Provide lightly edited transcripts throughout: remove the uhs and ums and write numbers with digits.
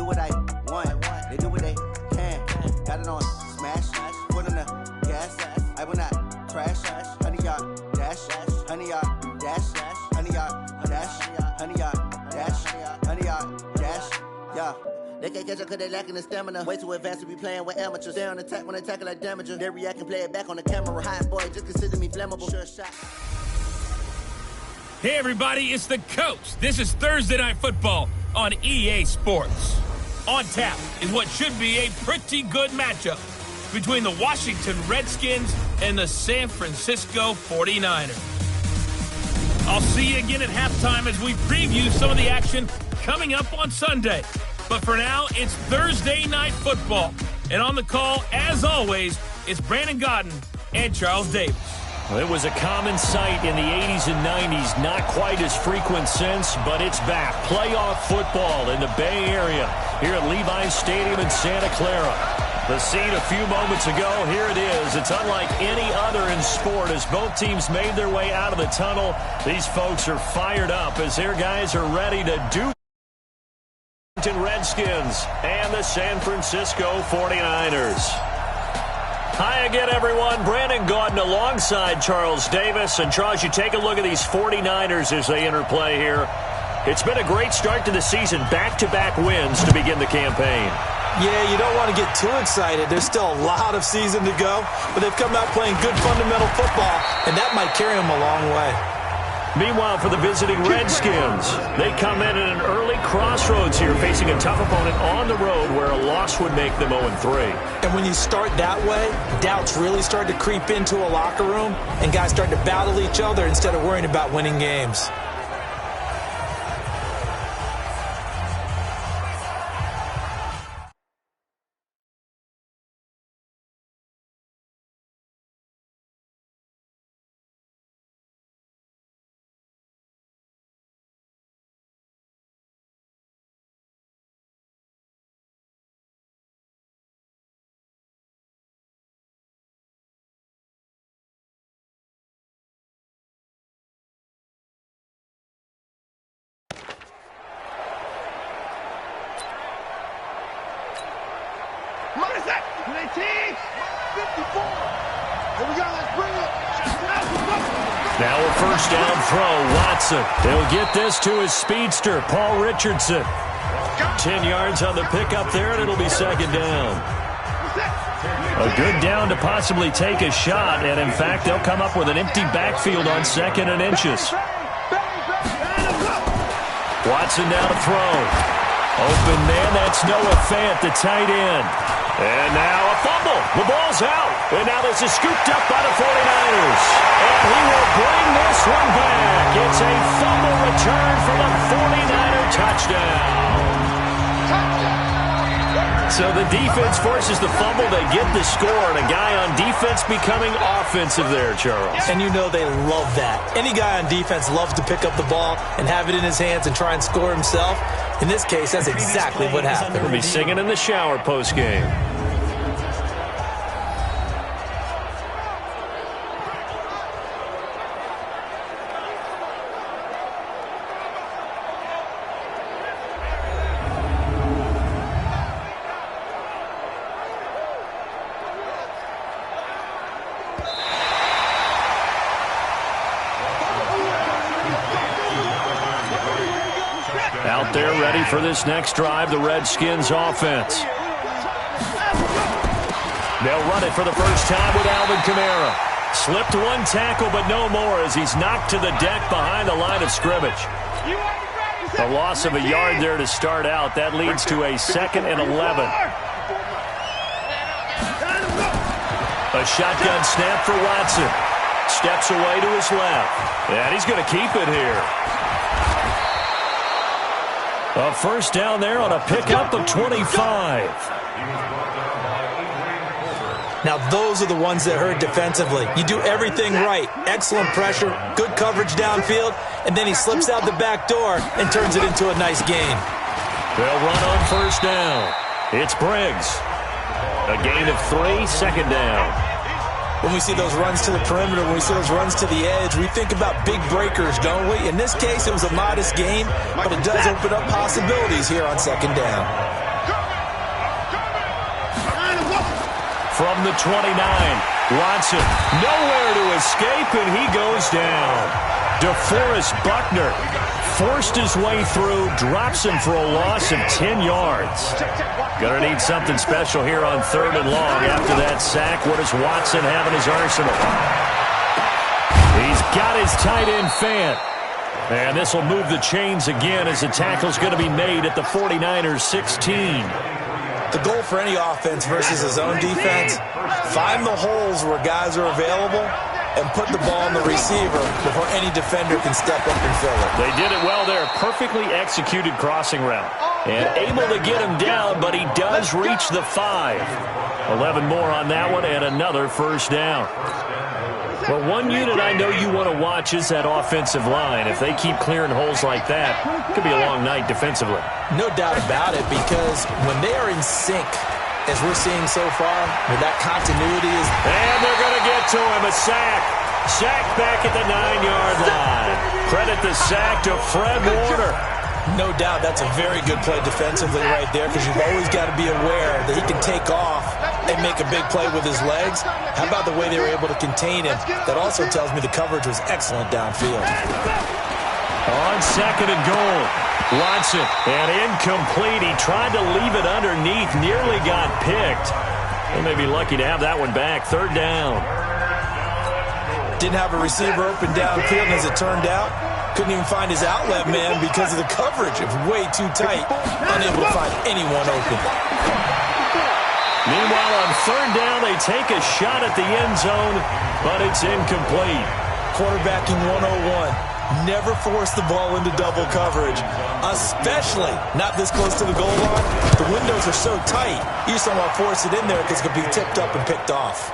do what I want. They do what they can. Got it on smash. Put on the gas. I will not crash. 100-yard dash. 100-yard dash. 100-yard dash. 100-yard dash. 100-yard dash. Yeah. They can't catch up cause they lacking the stamina. Way too advanced to be playing with amateurs. Stay on attack when they tackle like damager. They react and play it back on the camera. Hot boy, just consider me flammable. Sure shot. Hey everybody, it's the coach. This is Thursday Night Football on EA Sports. On tap is what should be a pretty good matchup between the Washington Redskins and the San Francisco 49ers. I'll see you again at halftime as we preview some of the action coming up on Sunday. But for now, it's Thursday Night Football. And on the call, as always, it's Brandon Godden and Charles Davis. Well, it was a common sight in the 80s and 90s. Not quite as frequent since, but it's back. Playoff football in the Bay Area here at Levi's Stadium in Santa Clara. The scene a few moments ago, here it is. It's unlike any other in sport as both teams made their way out of the tunnel. These folks are fired up as their guys are ready to do Redskins and the San Francisco 49ers. Hi again, everyone. Brandon Gaudin alongside Charles Davis. And, Charles, you take a look at these 49ers as they interplay here. It's been a great start to the season. Back-to-back wins to begin the campaign. Yeah, you don't want to get too excited. There's still a lot of season to go. But they've come out playing good fundamental football, and that might carry them a long way. Meanwhile, for the visiting Redskins, they come in at an early crossroads here, facing a tough opponent on the road where a loss would make them 0-3. And when you start that way, doubts really start to creep into a locker room, and guys start to battle each other instead of worrying about winning games. Now a first down throw, Watson. They'll get this to his speedster, Paul Richardson. 10 yards on the pickup there, and it'll be second down. A good down to possibly take a shot, and in fact, they'll come up with an empty backfield on 2nd and inches. Watson down to throw. Open man, that's Noah Fant, the tight end. And now a fumble. The ball's out. And now this is scooped up by the 49ers. And he will bring this one back. It's a fumble return for the 49er touchdown. So the defense forces the fumble. They get the score, and a guy on defense becoming offensive there, Charles. And you know they love that. Any guy on defense loves to pick up the ball and have it in his hands and try and score himself. In this case, that's exactly what happened. He'll be singing in the shower post-game. Out there ready for this next drive, the Redskins offense. They'll run it for the first time with Alvin Kamara. Slipped one tackle, but no more as he's knocked to the deck behind the line of scrimmage. A loss of a yard there to start out. That leads to a 2nd and 11. A shotgun snap for Watson. Steps away to his left. And he's going to keep it here. A first down there on a pickup of 25. Now those are the ones that hurt defensively. You do everything right. Excellent pressure, good coverage downfield, and then he slips out the back door and turns it into a nice gain. They'll run on first down. It's Briggs. A gain of 3, second down. When we see those runs to the perimeter, when we see those runs to the edge, we think about big breakers, don't we? In this case, it was a modest gain, but it does open up possibilities here on second down. from the 29. Watson, nowhere to escape, and he goes down. DeForest Buckner forced his way through, drops him for a loss of 10 yards. Gonna need something special here on 3rd and long. After that sack, what does Watson have in his arsenal? He's got his tight end Fant. And this will move the chains again as the tackle's going to be made at the 49ers 16. The goal for any offense versus his own defense, find the holes where guys are available and put the ball in the receiver before any defender can step up and fill it. They did it well there. Perfectly executed crossing route. And able to get him down, but he does reach the 5. 11 more on that one and another first down. Well, one unit I know you want to watch is that offensive line. If they keep clearing holes like that, it could be a long night defensively. No doubt about it, because when they are in sync, as we're seeing so far, where that continuity is... And they're going to get to him, a sack. Sack back at the 9-yard line. Credit the sack to Fred Warner. No doubt that's a very good play defensively right there, because you've always got to be aware that he can take off and make a big play with his legs. How about the way they were able to contain him? That also tells me the coverage was excellent downfield. On 2nd and goal, Watson, and incomplete. He tried to leave it underneath, nearly got picked. They may be lucky to have that one back. 3rd down. Didn't have a receiver open downfield, and as it turned out, couldn't even find his outlet man because of the coverage. It was way too tight, unable to find anyone open. Meanwhile, on 3rd down, they take a shot at the end zone, but it's incomplete. Quarterbacking 101. Never force the ball into double coverage, especially not this close to the goal line. The windows are so tight, you just don't want to force it in there because it could be tipped up and picked off.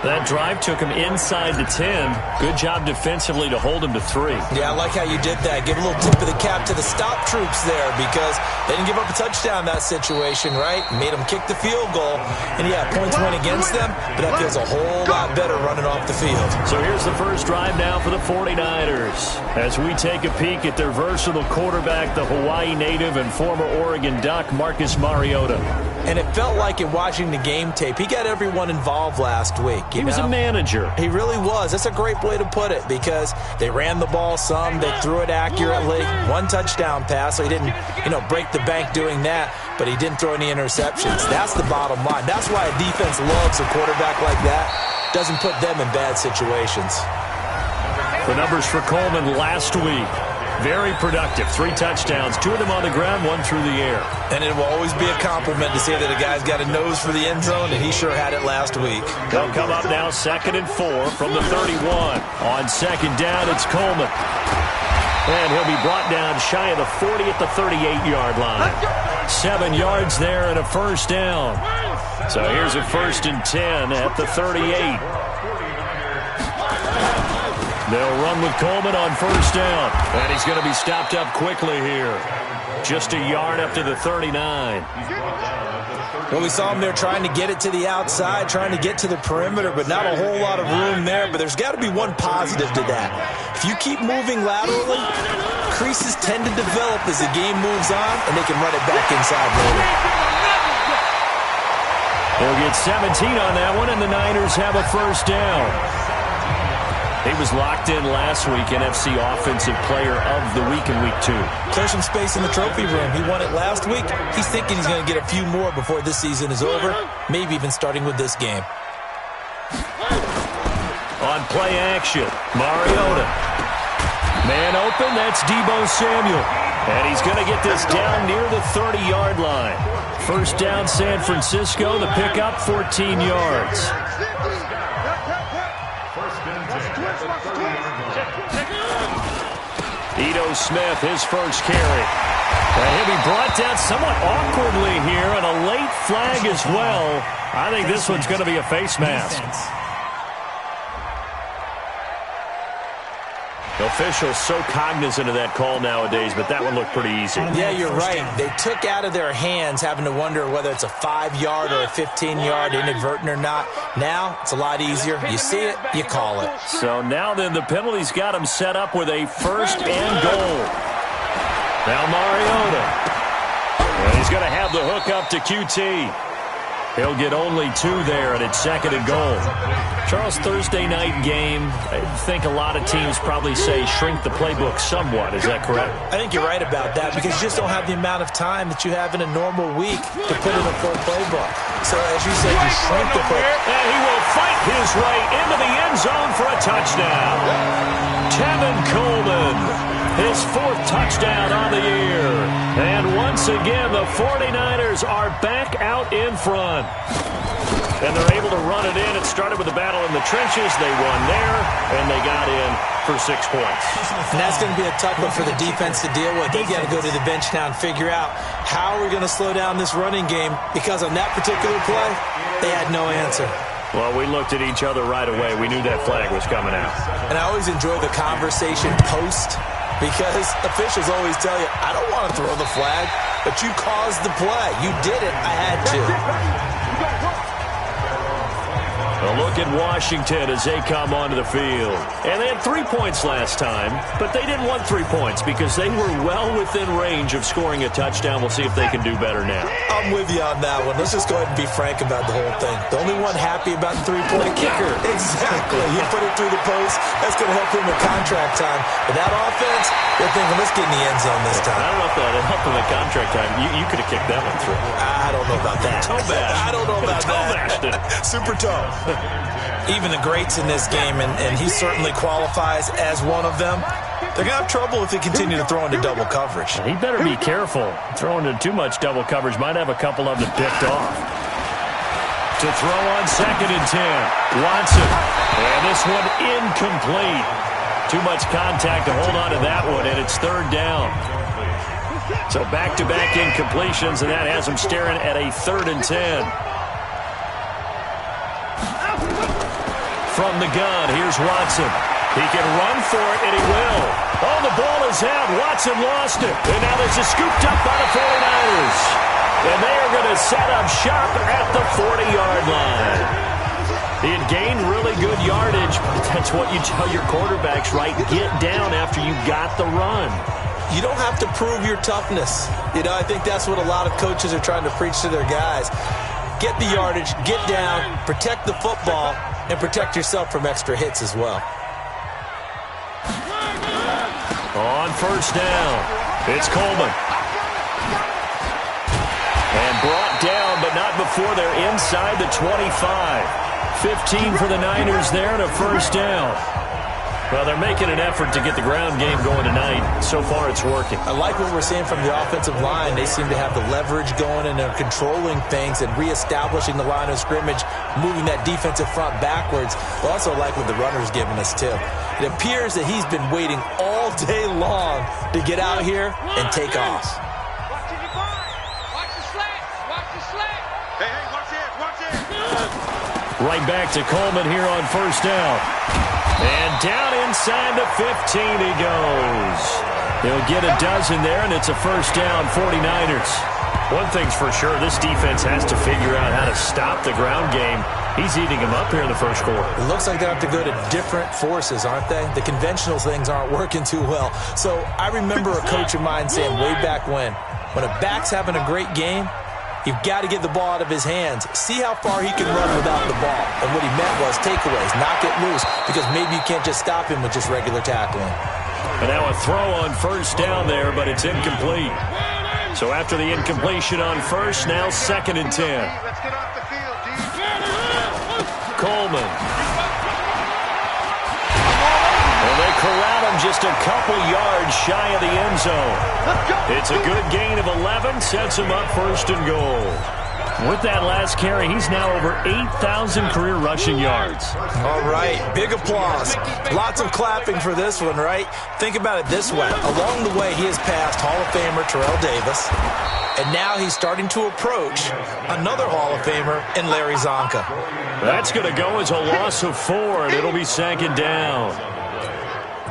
That drive took him inside the 10. Good job defensively to hold him to 3. Yeah, I like how you did that. Give a little tip of the cap to the stop troops there, because they didn't give up a touchdown in that situation, right? Made them kick the field goal. And yeah, points went against them, but that feels a whole lot better running off the field. So here's the first drive now for the 49ers. As we take a peek at their versatile quarterback, the Hawaii native and former Oregon Duck, Marcus Mariota. And it felt like in watching the game tape, he got everyone involved last week. He was a manager. He really was. That's a great way to put it, because they ran the ball some, they threw it accurately. 1 touchdown pass, so he didn't, break the bank doing that, but he didn't throw any interceptions. That's the bottom line. That's why a defense loves a quarterback like that. Doesn't put them in bad situations. The numbers for Coleman last week. Very productive. 3 touchdowns, 2 of them on the ground, 1 through the air. And it will always be a compliment to say that a guy's got a nose for the end zone, and he sure had it last week. They'll come up now 2nd and 4 from the 31. On 2nd down, it's Coleman. And he'll be brought down shy of the 40 at the 38-yard line. 7 yards there and a first down. So here's a 1st and 10 at the 38. They'll run with Coleman on first down. And he's going to be stopped up quickly here. Just a yard up to the 39. Well, we saw him there trying to get it to the outside, trying to get to the perimeter, but not a whole lot of room there. But there's got to be one positive to that. If you keep moving laterally, creases tend to develop as the game moves on, and they can run it back inside later. They'll get 17 on that one, and the Niners have a first down. He was locked in last week, NFC Offensive Player of the Week in Week 2. Clear some space in the trophy room. He won it last week. He's thinking he's going to get a few more before this season is over, maybe even starting with this game. On play action, Mariota. Man open, that's Deebo Samuel. And he's going to get this down near the 30-yard line. First down, San Francisco. The pickup, 14 yards. Ito Smith, his first carry. And he'll be brought down somewhat awkwardly here, and a late flag as well. I think this one's going to be a face mask. Officials so cognizant of that call nowadays, but that one looked pretty easy. Yeah, you're right. They took out of their hands having to wonder whether it's a 5-yard or a 15-yard, inadvertent or not. Now, it's a lot easier. You see it, you call it. So now then, the penalty's got him set up with a first and goal. Now Mariota. And he's going to have the hook up to QT. He'll get only 2 there, and it's 2nd and goal. Charles, Thursday night game, I think a lot of teams probably say shrink the playbook somewhat. Is that correct? I think you're right about that because you just don't have the amount of time that you have in a normal week to put in a full playbook. So, as you said, you shrink the playbook. And he will fight his way into the end zone for a touchdown. Tevin Coleman, his 4th touchdown on the year. And once again, the 49ers are back out in front. And they're able to run it in. It started with a battle in the trenches. They won there, and they got in for 6 points. And that's going to be a tough one for the defense to deal with. They've got to go to the bench now and figure out how are we going to slow down this running game, because on that particular play, they had no answer. Well, we looked at each other right away. We knew that flag was coming out. And I always enjoy the conversation post, because officials always tell you, I don't want to throw the flag, but you caused the play. You did it. I had to. A look at Washington as they come onto the field. And they had 3 points last time, but they didn't want 3 points because they were well within range of scoring a touchdown. We'll see if they can do better now. I'm with you on that one. Let's just go ahead and be frank about the whole thing. The only one happy about the 3-point kicker. Exactly. He put it through the post. That's going to help him with contract time. But that offense, they're thinking, let's get in the end zone this time. I don't know if that helped him with contract time. You could have kicked that one through. I don't know about that. Toe bash. I don't know about that. Super toe. Even the greats in this game, and he certainly qualifies as one of them, they're going to have trouble if they continue to throw into double coverage. He better be careful. Throwing into too much double coverage might have a couple of them picked off. To throw on 2nd and 10. Watson. And this one incomplete. Too much contact to hold on to that one, and it's 3rd down. So back-to-back incompletions, and that has them staring at a 3rd and 10. From the gun, here's Watson. He can run for it, and he will. Oh, the ball is out. Watson lost it. And now this is scooped up by the 49ers. And they are going to set up shop at the 40-yard line. He had gained really good yardage, but that's what you tell your quarterbacks, right? Get down after you got the run. You don't have to prove your toughness. You know, I think that's what a lot of coaches are trying to preach to their guys. Get the yardage, get down, protect the football, and protect yourself from extra hits as well. On 1st down, it's Coleman. And brought down, but not before they're inside the 25. 15 for the Niners there and a 1st down. Well, they're making an effort to get the ground game going tonight. So far, it's working. I like what we're seeing from the offensive line. They seem to have the leverage going, and they're controlling things and reestablishing the line of scrimmage, moving that defensive front backwards. I also like what the runner's giving us, too. It appears that he's been waiting all day long to get out here and take off. Watch it, watch the slant. Watch the slant. Hey, watch it, watch it. Right back to Coleman here on 1st down. And down inside the 15 he goes. He'll get a dozen there, and it's a 1st down, 49ers. One thing's for sure, this defense has to figure out how to stop the ground game. He's eating them up here in the 1st quarter. It looks like they have to go to different forces, aren't they? The conventional things aren't working too well. So I remember a coach of mine saying way back when a back's having a great game, you've got to get the ball out of his hands. See how far he can run without the ball. And what he meant was takeaways, knock it loose, because maybe you can't just stop him with just regular tackling. And now a throw on 1st down there, but it's incomplete. So after the incompletion on 1st, now 2nd and 10. Let's get off the field, D. Coleman. And they corral him just a couple yards shy of the end zone. It's a good gain of 11, sets him up 1st and goal. With that last carry, he's now over 8,000 career rushing yards. All right, big applause. Lots of clapping for this one, right? Think about it this way. Along the way, he has passed Hall of Famer Terrell Davis, and now he's starting to approach another Hall of Famer in Larry Zonka. That's going to go as a loss of 4, and it'll be 2nd down.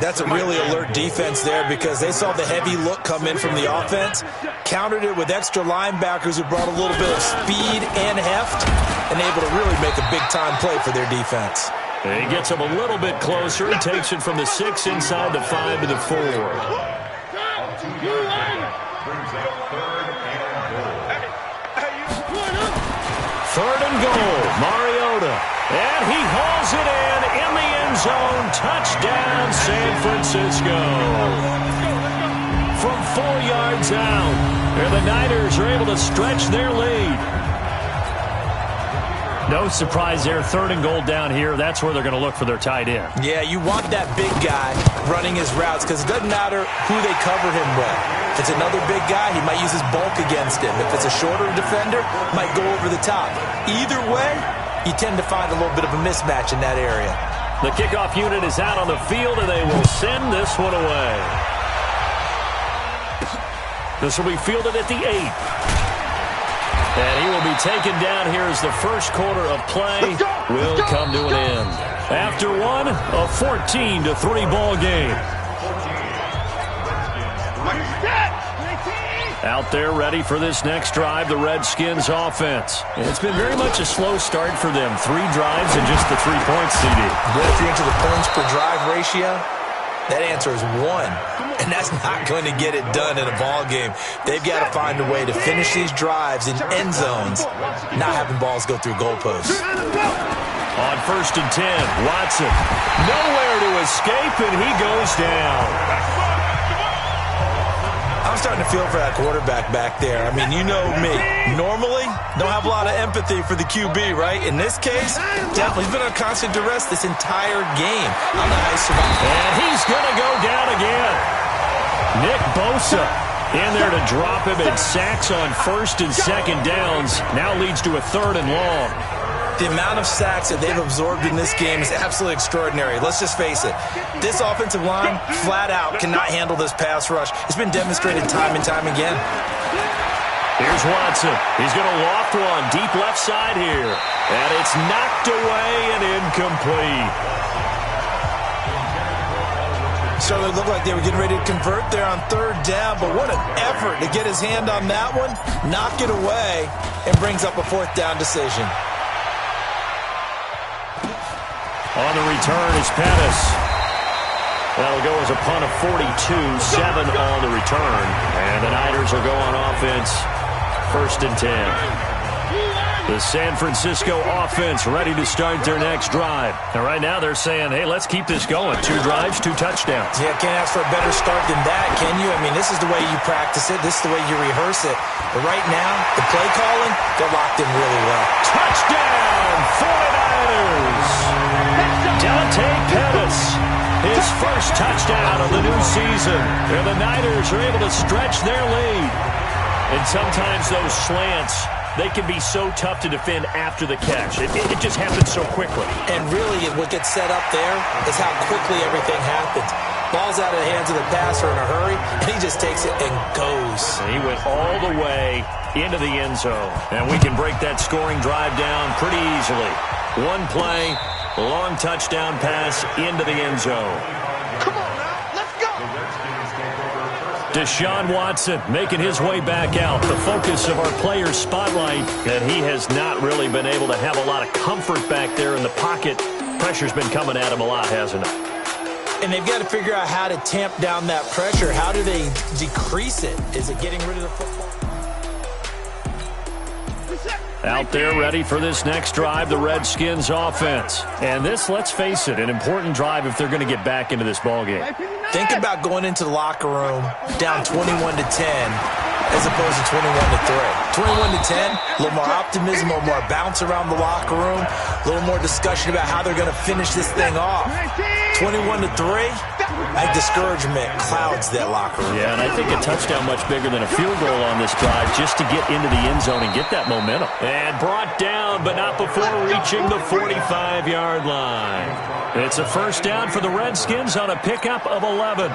That's a really alert defense there because they saw the heavy look come in from the offense, countered it with extra linebackers who brought a little bit of speed and heft, and able to really make a big-time play for their defense. And he gets him a little bit closer. He takes it from the 6 inside the 5 to the 4. 3rd and goal. Mariota. And he hauls it in the end zone. Touchdown, San Francisco. From 4 yards out. And the Niners are able to stretch their lead. No surprise there. 3rd and goal down here. That's where they're going to look for their tight end. Yeah, you want that big guy running his routes because it doesn't matter who they cover him with. If it's another big guy, he might use his bulk against him. If it's a shorter defender, might go over the top. Either way, you tend to find a little bit of a mismatch in that area. The kickoff unit is out on the field, and they will send this one away. This will be fielded at the 8. And he will be taken down here as the first quarter of play will come to an end. After one, a 14-3 ball game. Out there ready for this next drive, the Redskins offense. It's been very much a slow start for them. 3 drives and just the 3 points, CD. But if you're into the points per drive ratio, that answer is 1. And that's not going to get it done in a ball game. They've got to find a way to finish these drives in end zones, not having balls go through goalposts. On 1st and 10, Watson. Nowhere to escape, and he goes down. I'm starting to feel for that quarterback back there. I mean, you know me. Normally, don't have a lot of empathy for the QB, right? In this case, definitely. He's been under constant duress this entire game. I don't know how he survived. And he's going to go down again. Nick Bosa in there to drop him, and sacks on 1st and 2nd downs. Now leads to a 3rd and long. The amount of sacks that they've absorbed in this game is absolutely extraordinary. Let's just face it. This offensive line, flat out, cannot handle this pass rush. It's been demonstrated time and time again. Here's Watson. He's going to loft one deep left side here. And it's knocked away and incomplete. Certainly looked like they were getting ready to convert there on 3rd down, but what an effort to get his hand on that one, knock it away, and brings up a 4th down decision. On the return is Pettis. That'll go as a punt of 42, 7 on the return. And the Niners will go on offense, 1st and 10. The San Francisco offense ready to start their next drive. And right now they're saying, hey, let's keep this going. 2 drives, 2 touchdowns. Yeah, can't ask for a better start than that, can you? I mean, this is the way you practice it. This is the way you rehearse it. But right now, the play calling, they're locked in really well. Touchdown, 49ers! Dante Pettis, his first touchdown of the new season. And the Niners are able to stretch their lead. And sometimes those slants, they can be so tough to defend after the catch. It just happens so quickly. And really, what gets set up there is how quickly everything happens. Ball's out of the hands of the passer in a hurry, and he just takes it and goes. And he went all the way into the end zone. And we can break that scoring drive down pretty easily. One play, long touchdown pass into the end zone. Come on now, let's go. Deshaun Watson making his way back out. The focus of our player's spotlight, and he has not really been able to have a lot of comfort back there in the pocket. Pressure's been coming at him a lot, hasn't it? And they've got to figure out how to tamp down that pressure. How do they decrease it? Is it getting rid of the football? Out there ready for this next drive, the Redskins offense. And this, let's face it, an important drive if they're going to get back into this ballgame. Think about going into the locker room down 21-10 as opposed to 21-3. 21-10, a little more optimism, a little more bounce around the locker room, a little more discussion about how they're going to finish this thing off. 21-3, I think discouragement clouds that locker room. Yeah, and I think a touchdown much bigger than a field goal on this drive just to get into the end zone and get that momentum. And brought down, but not before reaching the 45-yard line. It's a first down for the Redskins on a pickup of 11.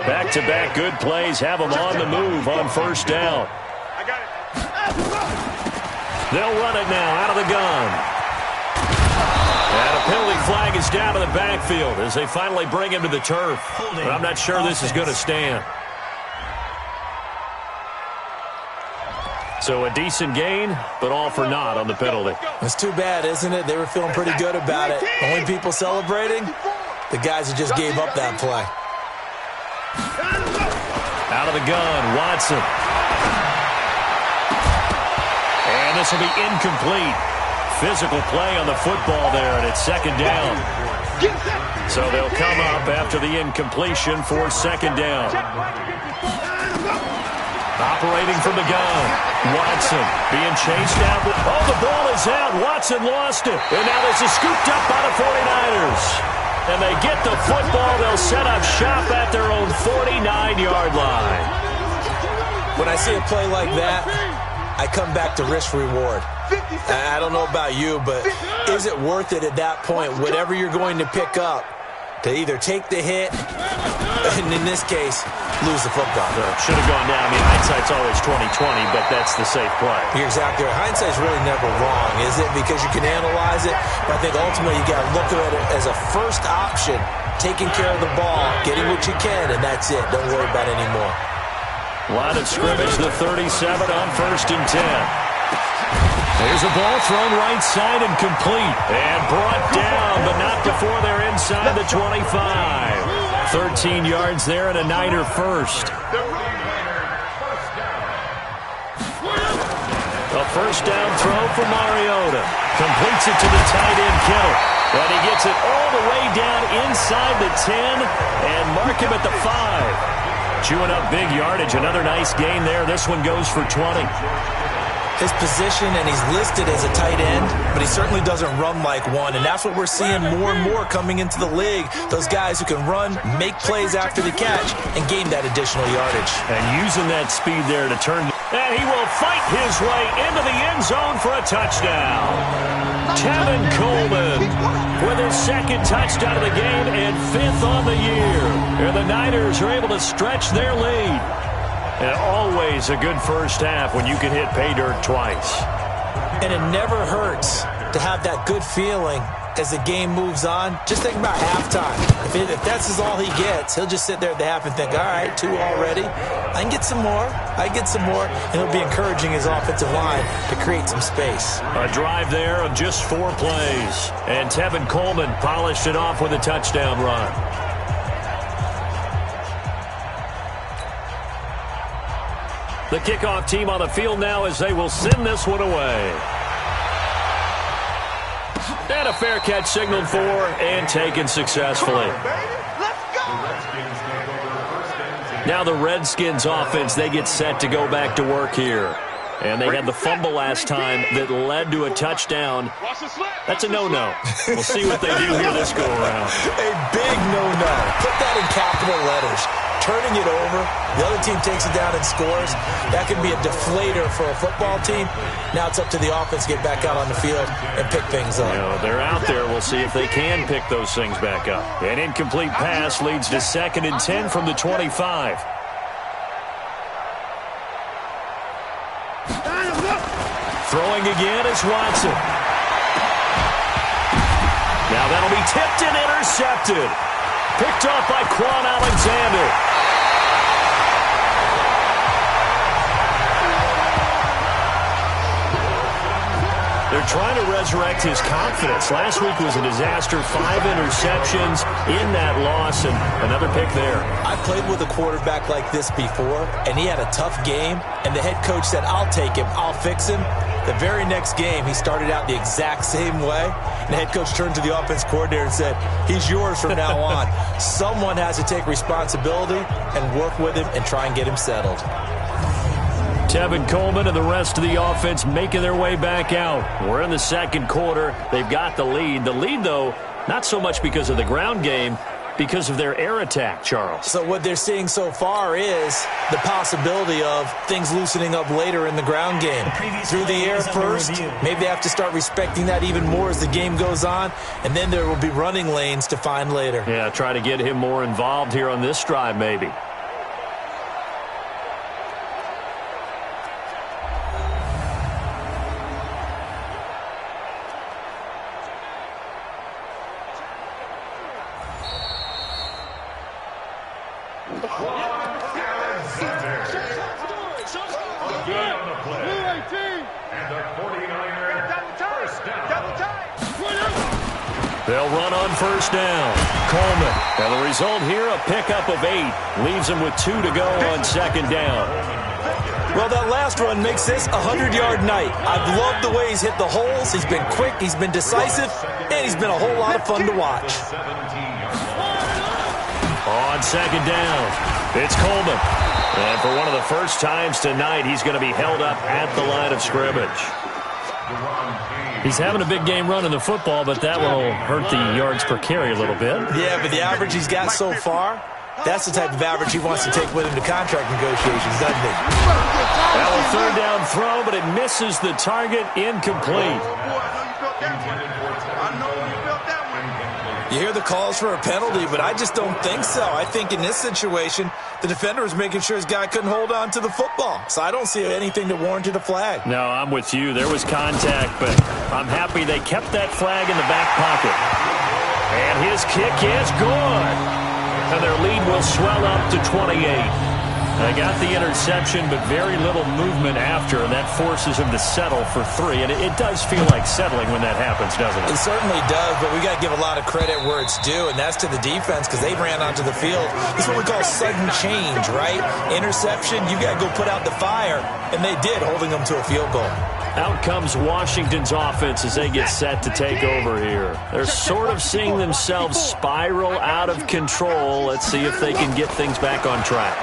Back-to-back good plays have them on the move on first down. They'll run it now out of the gun. And a penalty flag is down to the backfield as they finally bring him to the turf. But I'm not sure this is going to stand. So a decent gain, but all for naught on the penalty. It's too bad, isn't it? They were feeling pretty good about it. Only people celebrating, the guys who just gave up that play. Out of the gun, Watson. And And this will be incomplete. Physical play on the football there, and it's second down. So they'll come up after the incompletion for second down. Operating from the gun. Watson being chased out. Oh, the ball is out. Watson lost it. And now this is scooped up by the 49ers. And they get the football. They'll set up shop at their own 49-yard line. When I see a play like that, I come back to risk-reward. I don't know about you, but is it worth it at that point, whatever you're going to pick up, to either take the hit, and in this case, lose the football? Should have gone down. I mean, hindsight's always 20/20, but that's the safe play. You're exactly right. Hindsight's really never wrong, is it? Because you can analyze it, but I think ultimately you got to look at it as a first option, taking care of the ball, getting what you can, and that's it. Don't worry about it anymore. Line of scrimmage, the 37 on 1st and 10. There's a ball thrown right side and complete. And brought down, but not before they're inside the 25. 13 yards there and a Niner first. A first down throw for Mariota. Completes it to the tight end, Kittle. And he gets it all the way down inside the 10 and mark him at the 5. Chewing up big yardage. Another nice gain there. This one goes for 20. His position, and he's listed as a tight end, but he certainly doesn't run like one, and that's what we're seeing more and more coming into the league. Those guys who can run, make plays after the catch, and gain that additional yardage. And using that speed there to turn. And he will fight his way into the end zone for a touchdown. Tevin Coleman with his second touchdown of the game and 5th on the year. And the Niners are able to stretch their lead. And always a good first half when you can hit pay dirt twice. And it never hurts to have that good feeling as the game moves on. Just think about halftime. If that's all he gets, he'll just sit there at the half and think, all right, 2 already. I can get some more. I can get some more. And he'll be encouraging his offensive line to create some space. A drive there of just 4 plays. And Tevin Coleman polished it off with a touchdown run. The kickoff team on the field now as they will send this one away. And a fair catch signaled for and taken successfully. Now the Redskins offense, they get set to go back to work here. And they had the fumble last time that led to a touchdown. That's a no-no. We'll see what they do here this go-around. A big no-no. Put that in capital letters. Turning it over, the other team takes it down and scores. That can be a deflator for a football team. Now it's up to the offense to get back out on the field and pick things up. You know, they're out there. We'll see if they can pick those things back up. An incomplete pass leads to 2nd and 10 from the 25. Throwing again is Watson. Now that'll be tipped and intercepted. Picked off by Quan Alexander. They're trying to resurrect his confidence. Last week was a disaster. 5 interceptions in that loss, and another pick there. I played with a quarterback like this before, and he had a tough game, and the head coach said, I'll take him, I'll fix him. The very next game, he started out the exact same way, and the head coach turned to the offense coordinator and said, he's yours from now on. Someone has to take responsibility and work with him and try and get him settled. Tevin Coleman and the rest of the offense making their way back out. We're in the second quarter. They've got the lead. The lead, though, not so much because of the ground game, because of their air attack, Charles. So what they're seeing so far is the possibility of things loosening up later in the ground game. Through the air first, maybe they have to start respecting that even more as the game goes on, and then there will be running lanes to find later. Yeah, try to get him more involved here on this drive, maybe. They'll run on first down. Coleman. And the result here, a pickup of 8. Leaves him with 2 to go on second down. Well, that last run makes this a 100-yard night. I've loved the way he's hit the holes. He's been quick, he's been decisive, and he's been a whole lot of fun to watch. On second down, it's Coleman. And for one of the first times tonight, he's going to be held up at the line of scrimmage. He's having a big game running the football, but that one will hurt the yards per carry a little bit. Yeah, but the average he's got so far, that's the type of average he wants to take with him to contract negotiations, doesn't he? Now a third down throw, but it misses the target, incomplete. You hear the calls for a penalty, but I just don't think so. I think in this situation, the defender was making sure his guy couldn't hold on to the football. So I don't see anything that warranted a flag. No, I'm with you. There was contact, but I'm happy they kept that flag in the back pocket. And his kick is good. And their lead will swell up to 28. They got the interception, but very little movement after, and that forces him to settle for 3. And it does feel like settling when that happens, doesn't it? It certainly does, but we got to give a lot of credit where it's due, and that's to the defense because they ran onto the field. This is what we call sudden change, right? Interception, you got to go put out the fire, and they did, holding them to a field goal. Out comes Washington's offense as they get set to take over here. They're sort of seeing themselves spiral out of control. Let's see if they can get things back on track.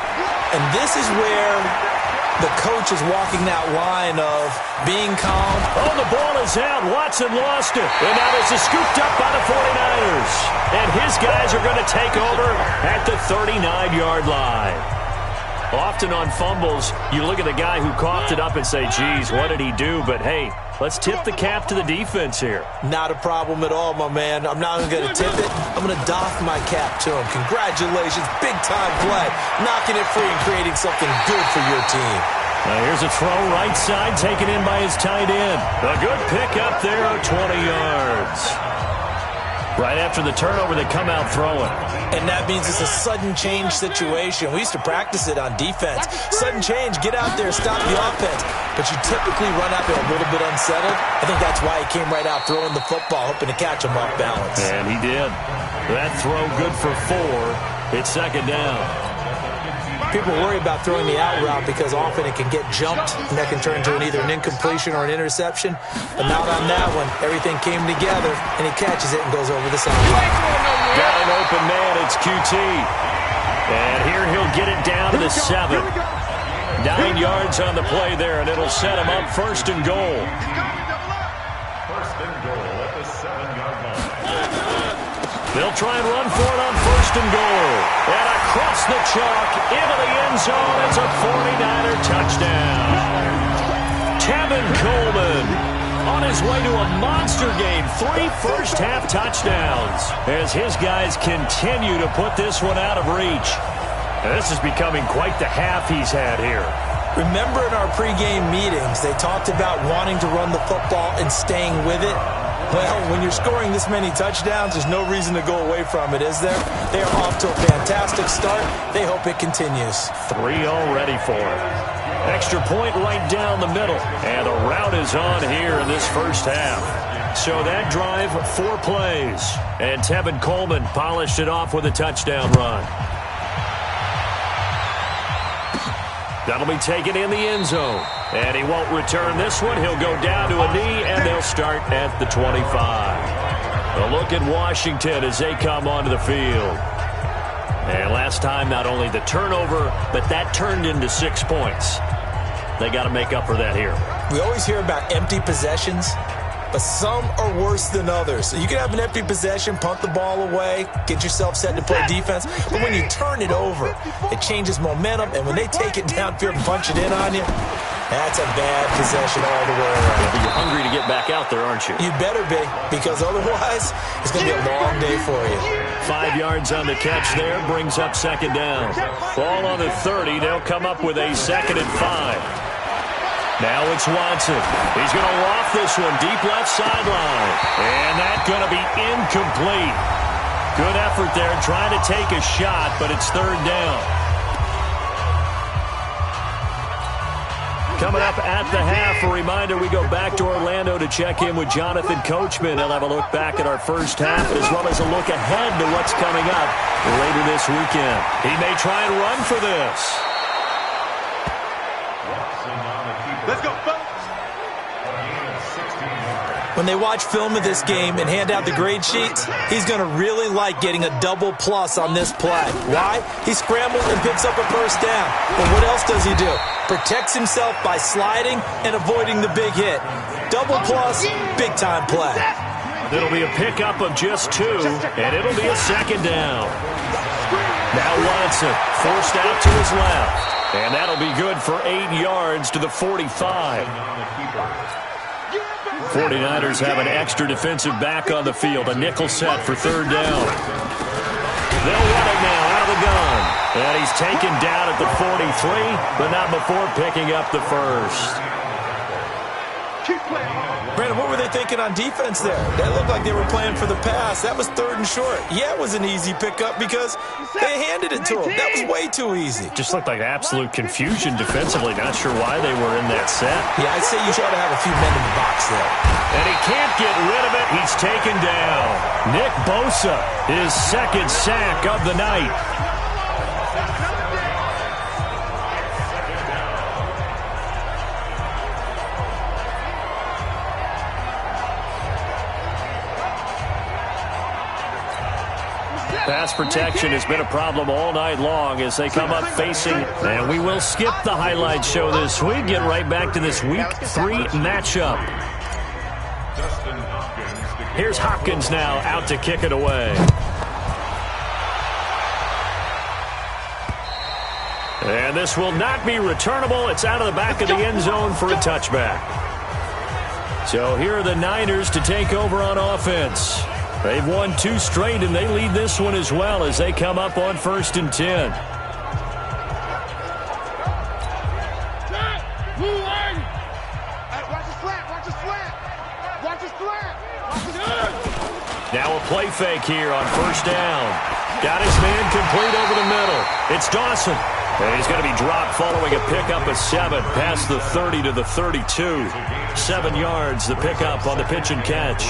And this is where the coach is walking that line of being calm. Oh, the ball is out. Watson lost it. And now this is scooped up by the 49ers. And his guys are going to take over at the 39-yard line. Often on fumbles, you look at the guy who coughed it up and say, geez, what did he do? But, hey, let's tip the cap to the defense here. Not a problem at all, my man. I'm not going to tip it. I'm going to doff my cap to him. Congratulations. Big-time play. Knocking it free and creating something good for your team. Now here's a throw right side taken in by his tight end. A good pick up there of 20 yards. Right after the turnover, they come out throwing. And that means it's a sudden change situation. We used to practice it on defense. Sudden change, get out there, stop the offense. But you typically run out there a little bit unsettled. I think that's why he came right out throwing the football, hoping to catch him off balance. And he did. That throw good for 4. It's second down. People worry about throwing the out route because often it can get jumped, and that can turn into either an incompletion or an interception. But not on that one. Everything came together, and he catches it and goes over the sideline. Got an open man. It's QT. And here he'll get it down to the 7. 9 yards on the play there, and it'll set him up first and goal. First and goal at the 7-yard line. They'll try and run for it on first and goal. And across the chalk into the end zone. It's a 49er touchdown. Tevin Coleman on his way to a monster game. 3 first-half touchdowns as his guys continue to put this one out of reach. And this is becoming quite the half he's had here. Remember in our pregame meetings, they talked about wanting to run the football and staying with it? Well, when you're scoring this many touchdowns, there's no reason to go away from it, is there? They are off to a fantastic start. They hope it continues. 3 already for him. Extra point right down the middle. And the route is on here in this first half. So that drive, 4 plays. And Tevin Coleman polished it off with a touchdown run. That'll be taken in the end zone. And he won't return this one. He'll go down to a knee, and they'll start at the 25. A look at Washington as they come onto the field. And last time, not only the turnover, but that turned into 6 points. They got to make up for that here. We always hear about empty possessions, but some are worse than others. So you can have an empty possession, punt the ball away, get yourself set to play defense. But when you turn it over, it changes momentum. And when they take it downfield and punch it in on you, that's a bad possession all the way around. Yeah, but you're hungry to get back out there, aren't you? You better be, because otherwise it's going to be a long day for you. 5 yards on the catch there, brings up second down. Ball on the 30, they'll come up with a 2nd and 5. Now it's Watson. He's going to loft this one deep left sideline. And that's going to be incomplete. Good effort there, trying to take a shot, but it's 3rd down. Coming up at the half, a reminder, we go back to Orlando to check in with Jonathan Coachman. He'll have a look back at our first half as well as a look ahead to what's coming up later this weekend. He may try and run for this. Let's go, folks. When they watch film of this game and hand out the grade sheets, he's going to really like getting a double plus on this play. Why? He scrambles and picks up a first down. But what else does he do? Protects himself by sliding and avoiding the big hit. Double plus, big-time play. It'll be a pickup of just 2, and it'll be a second down. Now Watson forced out to his left, and that'll be good for 8 yards to the 45. 49ers have an extra defensive back on the field, a nickel set for 3rd down. They'll run it now out of the gun. And he's taken down at the 43, but not before picking up the first. Brandon, what were they thinking on defense there? They looked like they were playing for the pass. That was 3rd and short. Yeah, it was an easy pickup because they handed it to him. That was way too easy. Just looked like absolute confusion defensively. Not sure why they were in that set. Yeah, I'd say you ought to have a few men in the box there. And he can't get rid of it. He's taken down. Nick Bosa, his 2nd sack of the night. Pass protection has been a problem all night long as they come up facing, and we will skip the highlight show this week. Get right back to this Week 3 matchup. Here's Hopkins now out to kick it away. And this will not be returnable. It's out of the back of the end zone for a touchback. So here are the Niners to take over on offense. They've won 2 straight, and they lead this one as well as they come up on 1st and 10. Now a play fake here on 1st down. Got his man complete over the middle. It's Dawson. And he's going to be dropped following a pickup of 7 past the 30 to the 32. 7 yards, the pickup on the pitch and catch.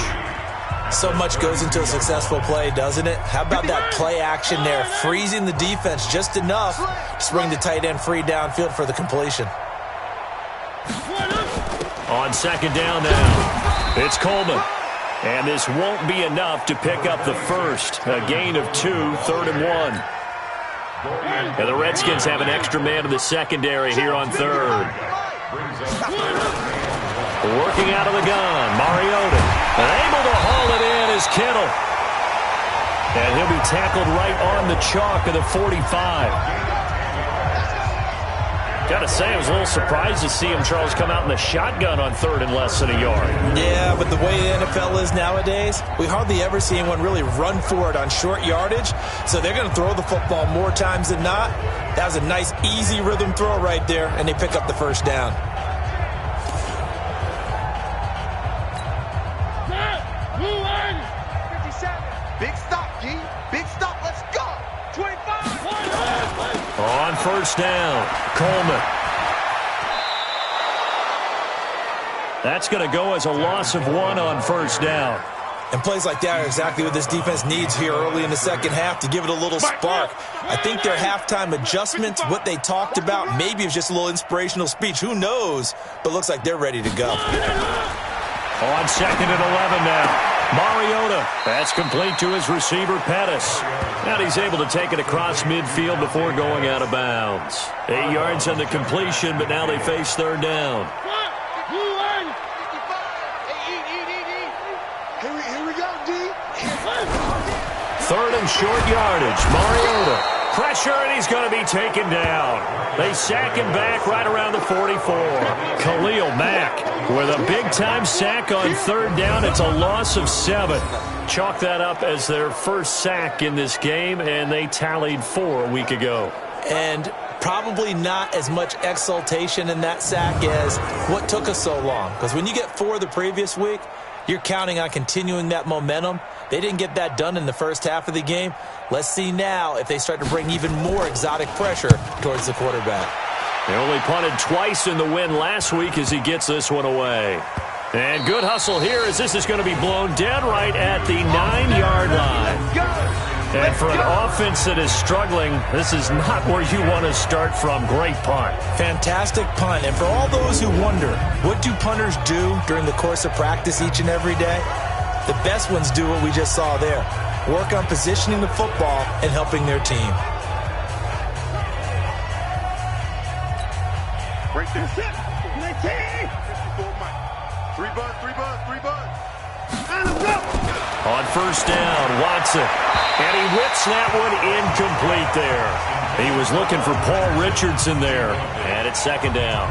So much goes into a successful play, doesn't it? How about that play action there, freezing the defense just enough to bring the tight end free downfield for the completion. On 2nd down now, it's Coleman. And this won't be enough to pick up the first. A gain of 2, 3rd and 1. And the Redskins have an extra man in the secondary here on 3rd. Working out of the gun, Mariota. And able to haul it in is Kittle. And he'll be tackled right on the chalk of the 45. Gotta say, I was a little surprised to see him, Charles, come out in the shotgun on 3rd and less than a yard. Yeah, but the way the NFL is nowadays, we hardly ever see anyone really run for it on short yardage. So they're going to throw the football more times than not. That was a nice, easy rhythm throw right there, and they pick up the first down. Big stop, G. Big stop. Let's go. 25. On 1st down, Coleman. That's going to go as a loss of 1 on 1st down. And plays like that are exactly what this defense needs here early in the second half to give it a little spark. I think their halftime adjustments, what they talked about, maybe it's just a little inspirational speech. Who knows? But looks like they're ready to go. On 2nd and 11 now. Mariota, that's complete to his receiver, Pettis. Now he's able to take it across midfield before going out of bounds. 8 yards on the completion, but now they face 3rd down. Here we go, D. 3rd and short yardage. Mariota. Pressure, and he's going to be taken down. They sack him back right around the 44. Khalil Mack with a big-time sack on 3rd down. It's a loss of 7. Chalk that up as their first sack in this game, and they tallied 4 a week ago. And probably not as much exultation in that sack as what took us so long. Because when you get 4 the previous week, you're counting on continuing that momentum. They didn't get that done in the first half of the game. Let's see now if they start to bring even more exotic pressure towards the quarterback. They only punted twice in the win last week as he gets this one away. And good hustle here as this is going to be blown dead right at the 9-yard line. And for an offense that is struggling, this is not where you want to start from. Great punt. Fantastic punt. And for all those who wonder, what do punters do during the course of practice each and every day? The best ones do what we just saw there. Work on positioning the football and helping their team. Right there. 3 buns, 3 buns, 3 buns. On first down, Watson. And he whips that one incomplete there. He was looking for Paul Richardson there. And it's second down.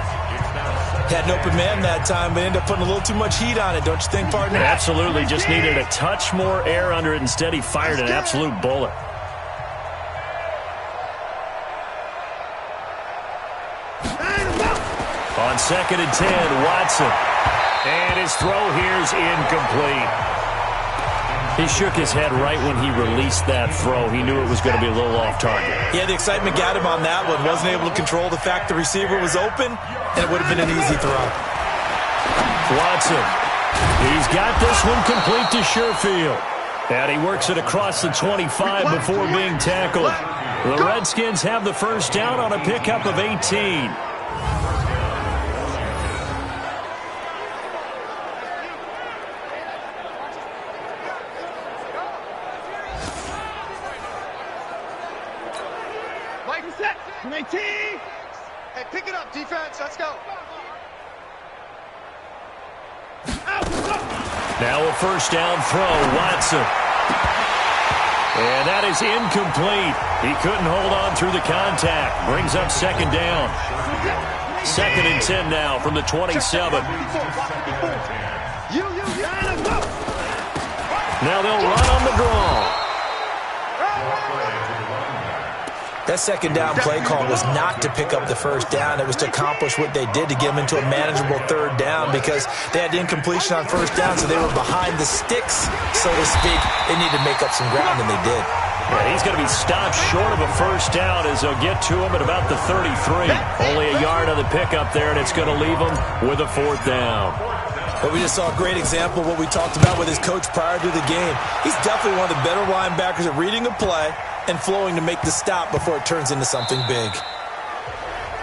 Had an open man that time, but ended up putting a little too much heat on it, don't you think, partner? Absolutely. Just needed a touch more air under it. Instead, he fired an absolute bullet. On 2nd and 10, Watson. And his throw here is incomplete. He shook his head right when he released that throw. He knew it was going to be a little off target. Yeah, the excitement got him on that one. Wasn't able to control the fact the receiver was open, and it would have been an easy throw. Watson. He's got this one complete to Sherfield. And he works it across the 25 before being tackled. The Redskins have the first down on a pickup of 18. Hey, pick it up, defense. Let's go. Now a first down throw, Watson. And that is incomplete. He couldn't hold on through the contact. Brings up second down. 2nd and 10 now from the 27. Now they'll run on the draw. That second down play call was not to pick up the first down. It was to accomplish what they did to get them into a manageable third down because they had incompletion on first down, so they were behind the sticks, so to speak. They needed to make up some ground, and they did. Yeah, he's going to be stopped short of a first down as they'll get to him at about the 33. Only a yard on the pickup there, and it's going to leave him with a 4th down. But we just saw a great example of what we talked about with his coach prior to the game. He's definitely one of the better linebackers at reading a play and flowing to make the stop before it turns into something big.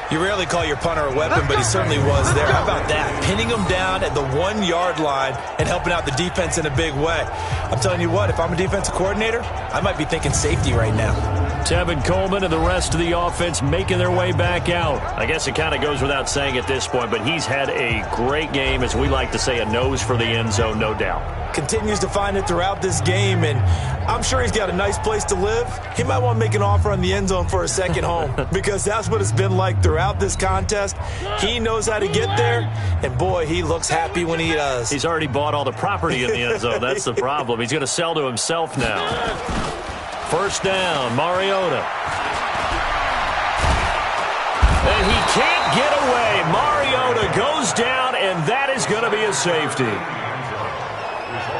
You rarely call your punter a weapon, but he certainly was there. How about that? Pinning him down at the 1-yard line and helping out the defense in a big way. I'm telling you what, if I'm a defensive coordinator, I might be thinking safety right now. Tevin Coleman and the rest of the offense making their way back out. I guess it kind of goes without saying at this point, but he's had a great game, as we like to say, a nose for the end zone, no doubt. Continues to find it throughout this game, and I'm sure he's got a nice place to live. He might want to make an offer on the end zone for a second home because that's what it's been like throughout this contest. He knows how to get there, and boy, he looks happy when he does. He's already bought all the property in the end zone. That's the problem. He's going to sell to himself now. First down, Mariota. And he can't get away. Mariota goes down, and that is going to be a safety.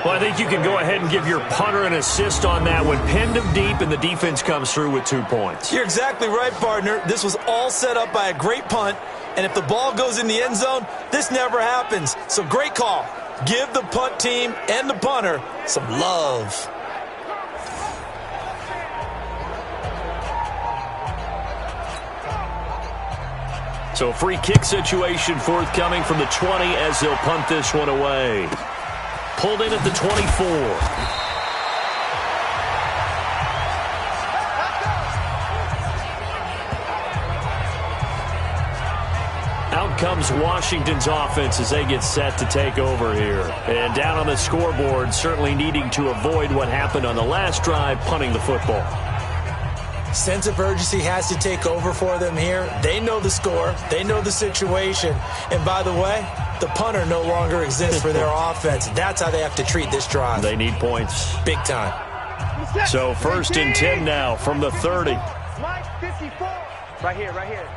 Well, I think you can go ahead and give your punter an assist on that one. Pinned him deep, and the defense comes through with 2 points. You're exactly right, partner. This was all set up by a great punt, and if the ball goes in the end zone, this never happens. So great call. Give the punt team and the punter some love. So a free kick situation forthcoming from the 20 as they'll punt this one away. Pulled in at the 24. Out comes Washington's offense as they get set to take over here. And down on the scoreboard, certainly needing to avoid what happened on the last drive, punting the football. Sense of urgency has to take over for them here. They know the score. They know the situation. And by the way, the punter no longer exists for their offense. That's how they have to treat this drive. They need points. Big time. So 1st and 10 now from the 30. Right here, right here.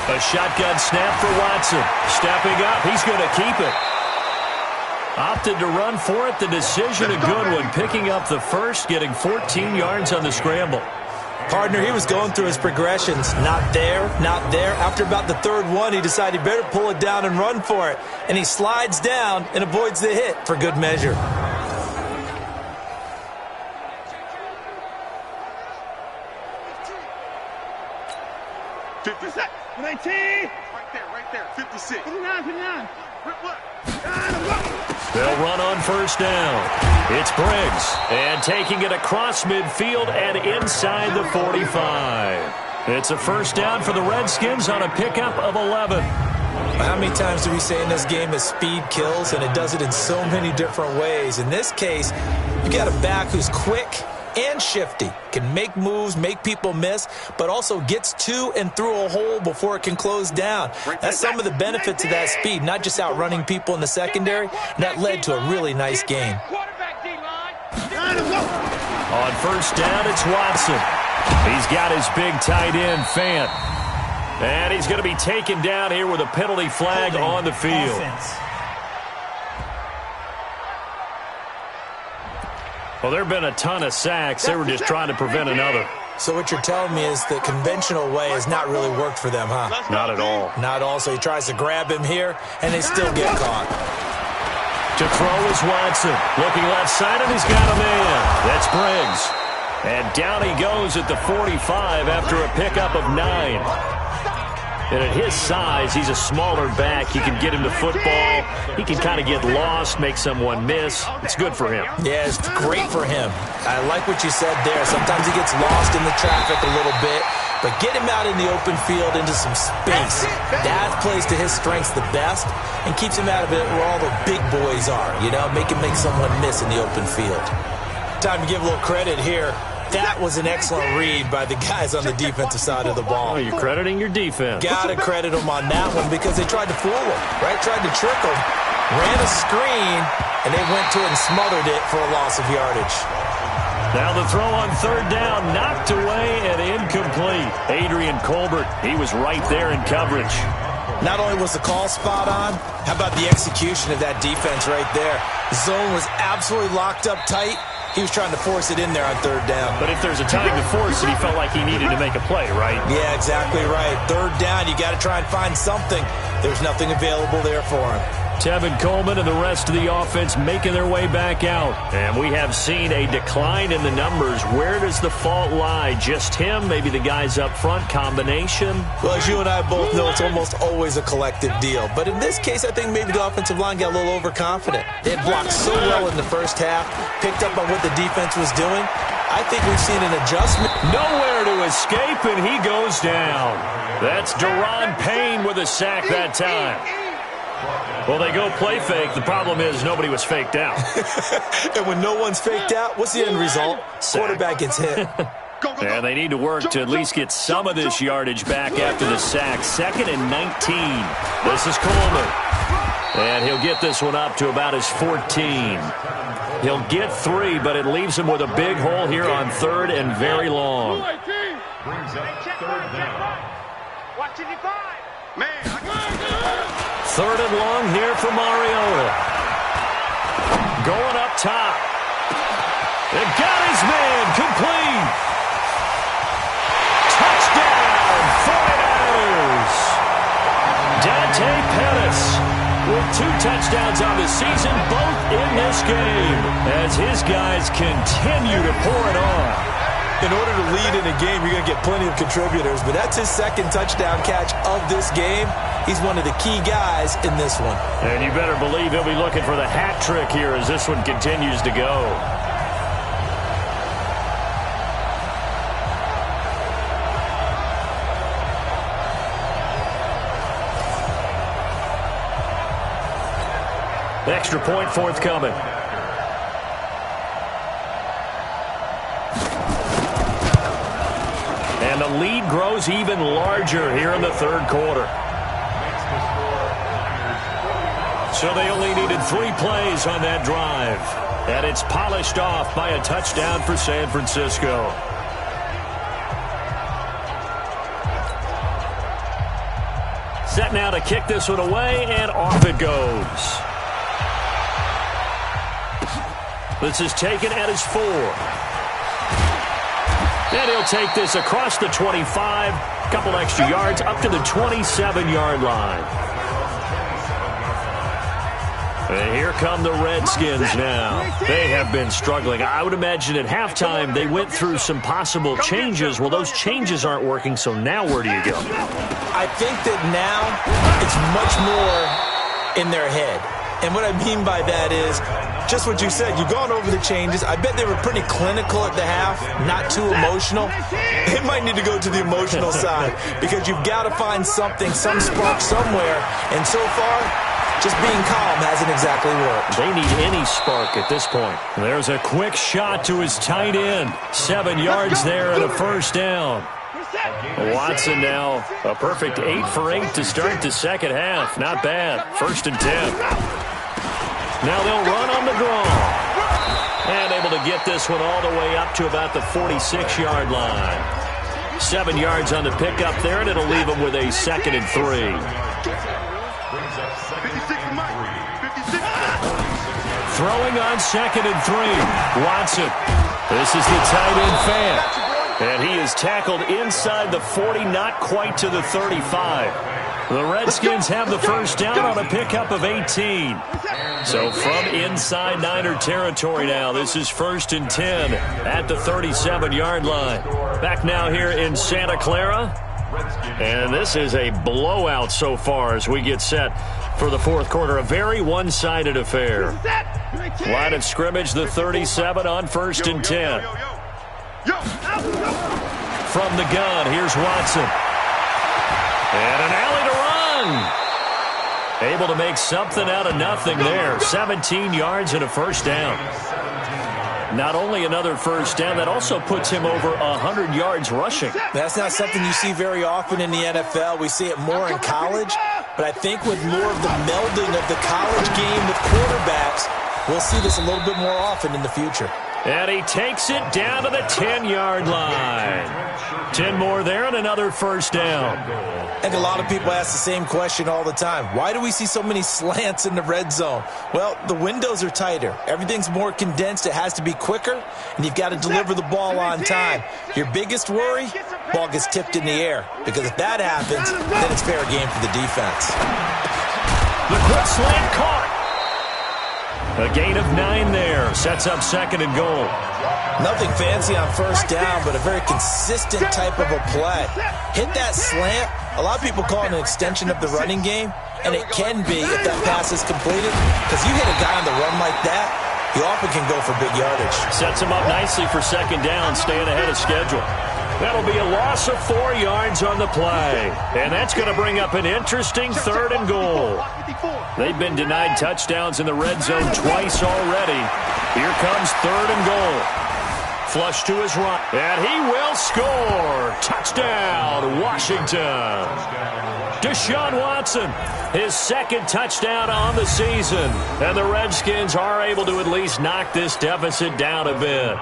A shotgun snap for Watson. Stepping up. He's going to keep it. Opted to run for it. The decision, a good one. Picking up the first, getting 14 yards on the scramble. Partner, he was going through his progressions. Not there, not there. After about the 3rd one, he decided he better pull it down and run for it. And he slides down and avoids the hit for good measure. 56. 19. Right there. 56. 59. They'll run on first down. It's Briggs. And taking it across midfield and inside the 45. It's a first down for the Redskins on a pickup of 11. How many times do we say in this game that speed kills, and it does it in so many different ways? In this case, you got a back who's quick and shifty, can make moves, make people miss, but also gets to and through a hole before it can close down. That's some of the benefits of that speed, not just outrunning people in the secondary. And that led to a really nice game. On first down, it's Watson. He's got his big tight end, Fant. And he's going to be taken down here with a penalty flag on the field. Well, there have been a ton of sacks. They were just trying to prevent another. So what you're telling me is the conventional way has not really worked for them, huh? Not at all. Not at all. So he tries to grab him here, and they still get caught. To throw is Watson. Looking left side, and he's got a man. That's Briggs. And down he goes at the 45 after a pickup of 9. And at his size, he's a smaller back. You can get him to football. He can kind of get lost, make someone miss. It's good for him. Yeah, it's great for him. I like what you said there. Sometimes he gets lost in the traffic a little bit, but get him out in the open field into some space. That plays to his strengths the best and keeps him out of it where all the big boys are, you know, make someone miss in the open field. Time to give a little credit here. That was an excellent read by the guys on the defensive side of the ball. Oh, you're crediting your defense. Got to credit them on that one because they tried to fool him, right? Tried to trick him, ran a screen, and they went to it and smothered it for a loss of yardage. Now the throw on third down, knocked away and incomplete. Adrian Colbert, he was right there in coverage. Not only was the call spot on, how about the execution of that defense right there? The zone was absolutely locked up tight. He was trying to force it in there on third down. But if there's a time to force it, he felt like he needed to make a play, right? Yeah, exactly right. Third down, you got to try and find something. There's nothing available there for him. Tevin Coleman and the rest of the offense making their way back out. And we have seen a decline in the numbers. Where does the fault lie? Just him? Maybe the guys up front? Combination? Well, as you and I both know, it's almost always a collective deal. But in this case, I think maybe the offensive line got a little overconfident. They had blocked so well in the first half, picked up on what the defense was doing. I think we've seen an adjustment. Nowhere to escape, and he goes down. That's Deron Payne with a sack that time. Well, they go play fake. The problem is nobody was faked out. And when no one's faked out, what's the end result? Sack. Quarterback gets hit. And they need to work to at least get some of this yardage back after the sack. 2nd and 19. This is Coleman. And he'll get this one up to about his 14. He'll get 3, but it leaves him with a big hole here on 3rd and very long. Brings up third down. Watch it, 5. Man, 3rd and long here for Mariota. Going up top. They got his man complete. Touchdown, 49ers. Dante Pettis with 2 touchdowns on the season, both in this game, as his guys continue to pour it on. In order to lead in a game, you're going to get plenty of contributors, but that's his 2nd touchdown catch of this game. He's one of the key guys in this one. And you better believe he'll be looking for the hat trick here as this one continues to go. Extra point forthcoming. And the lead grows even larger here in the 3rd quarter. So they only needed 3 plays on that drive. And it's polished off by a touchdown for San Francisco. Set now to kick this one away, and off it goes. This is taken at his 4. And he'll take this across the 25, a couple extra yards, up to the 27-yard line. And here come the Redskins now. They have been struggling. I would imagine at halftime they went through some possible changes. Well, those changes aren't working, so now where do you go? I think that now it's much more in their head. And what I mean by that is just what you said. You've gone over the changes. I bet they were pretty clinical at the half, not too emotional. They might need to go to the emotional side because you've got to find something, some spark somewhere. And so far, just being calm hasn't exactly worked. They need any spark at this point. There's a quick shot to his tight end. 7 yards there and a first down. Watson now a perfect 8 for 8 to start the second half. Not bad. 1st and 10. Now they'll run on the draw. And able to get this one all the way up to about the 46-yard line. 7 yards on the pickup there, and it'll leave them with a 2nd and 3. Throwing on 2nd and 3. Watson. This is the tight end fan. And he is tackled inside the 40, not quite to the 35. The Redskins have the first down on a pickup of 18. So from inside Niner territory now, this is 1st and 10 at the 37-yard line. Back now here in Santa Clara. And this is a blowout so far as we get set for the fourth quarter. A very one-sided affair. Line of scrimmage, the 37 on 1st and 10. From the gun, here's Watson. And an alley to run. Able to make something out of nothing there. 17 yards and a first down. Not only another first down, that also puts him over 100 yards rushing. That's not something you see very often in the NFL. We see it more in college. But I think with more of the melding of the college game with quarterbacks, we'll see this a little bit more often in the future. And he takes it down to the 10-yard line. 10 more there and another first down. And a lot of people ask the same question all the time. Why do we see so many slants in the red zone? Well, the windows are tighter. Everything's more condensed. It has to be quicker, and you've got to deliver the ball on time. Your biggest worry, ball gets tipped in the air. Because if that happens, then it's fair game for the defense. The quick slant caught. A gain of 9 there. Sets up 2nd and goal. Nothing fancy on first down, but a very consistent type of a play. Hit that slant. A lot of people call it an extension of the running game, and it can be if that pass is completed. Because you hit a guy on the run like that, he often can go for big yardage. Sets him up nicely for 2nd down, staying ahead of schedule. That'll be a loss of 4 yards on the play. And that's going to bring up an interesting 3rd and goal. They've been denied touchdowns in the red zone twice already. Here comes 3rd and goal. Flush to his right. And he will score. Touchdown, Washington. Deshaun Watson, his 2nd touchdown on the season. And the Redskins are able to at least knock this deficit down a bit.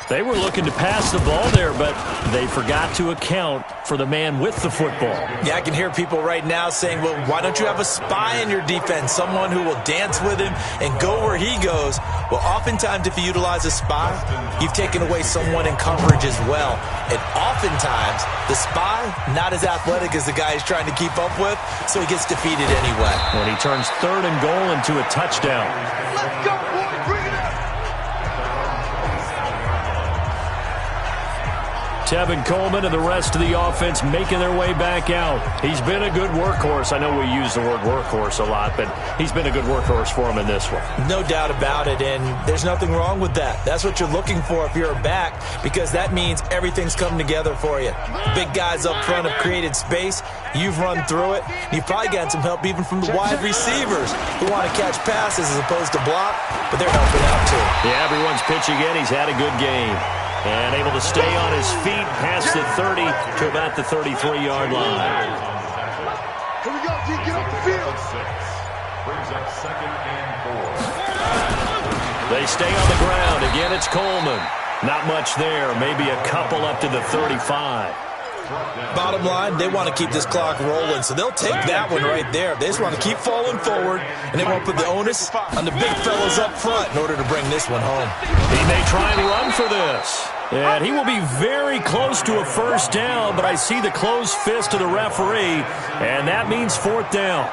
They were looking to pass the ball there, but they forgot to account for the man with the football. Yeah, I can hear people right now saying, well, why don't you have a spy in your defense, someone who will dance with him and go where he goes? Well, oftentimes if you utilize a spy, you've taken away someone in coverage as well. And oftentimes, the spy, not as athletic as the guy he's trying to keep up with, so he gets defeated anyway. When he turns 3rd and goal into a touchdown. Let's go, boys. Bring it up. Tevin Coleman and the rest of the offense making their way back out. He's been a good workhorse. I know we use the word workhorse a lot, but he's been a good workhorse for him in this one. No doubt about it, and there's nothing wrong with that. That's what you're looking for if you're a back, because that means everything's come together for you. Big guys up front have created space. You've run through it. You've probably gotten some help even from the wide receivers who want to catch passes as opposed to block, but they're helping out too. Yeah, everyone's pitching in. He's had a good game. And able to stay on his feet past the 30 to about the 33-yard line. Here we go, G. Get off the field. Brings up 2nd and 4. They stay on the ground. Again, it's Coleman. Not much there. Maybe a couple up to the 35. Bottom line, they want to keep this clock rolling, so they'll take that one right there. They just want to keep falling forward, and they won't put the onus on the big fellas up front in order to bring this one home. He may try and run for this. And he will be very close to a first down, but I see the closed fist of the referee, and that means 4th down.